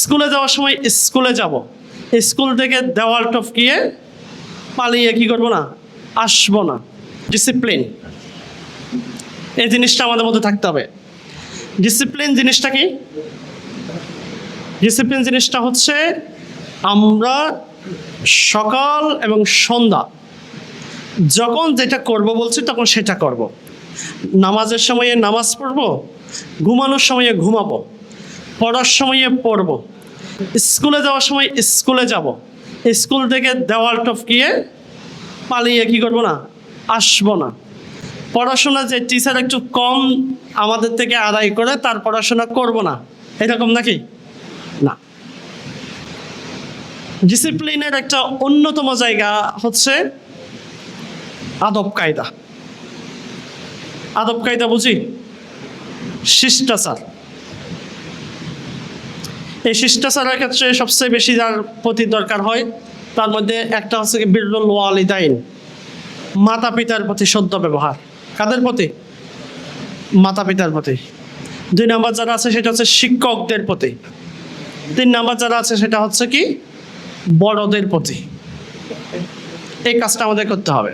স্কুলে যাওয়ার সময় স্কুলে যাব, স্কুল থেকে দেওয়াল টপকিয়ে পালিয়ে কি করবো না, আসবো না। ডিসিপ্লিন, এই জিনিসটা আমাদের মধ্যে থাকতে হবে। ডিসিপ্লিন জিনিসটা কি? ডিসিপ্লিন জিনিসটা হচ্ছে আমরা সকাল এবং সন্ধ্যা যখন যেটা করব বলছি তখন সেটা করব। নামাজের সময়ে নামাজ পড়ব, ঘুমানোর সময়ে ঘুমাবো, পড়ার সময়ে পড়ব, স্কুলে যাওয়ার সময় স্কুলে যাব, স্কুল থেকে দেওয়াল টপকিয়ে পালিয়ে কি করব না, আসবো না। পড়াশোনা যে টিচার একটু কম আমাদের থেকে আদায় করে তার পড়াশোনা করব না, এরকম নাকি? না। ডিসিপ্লিনের একটা অন্যতম জায়গা হচ্ছে আদব কায়দা। আদব কায়দা বুঝি শিষ্টাচার। এই শিষ্টাচারের ক্ষেত্রে সবচেয়ে বেশি যার প্রতি দরকার হয় তার মধ্যে একটা হচ্ছে কি বিররুল ওয়ালিদাইন, মাতা পিতার প্রতি সদ্য ব্যবহার। কাদের প্রতি? মাতা পিতার প্রতি। 2 নম্বর যারা আছে সেটা হচ্ছে শিক্ষকদের প্রতি। 3 নম্বর যারা আছে সেটা হচ্ছে কি বড়দের প্রতি। এই কাজটা আমাদের করতে হবে।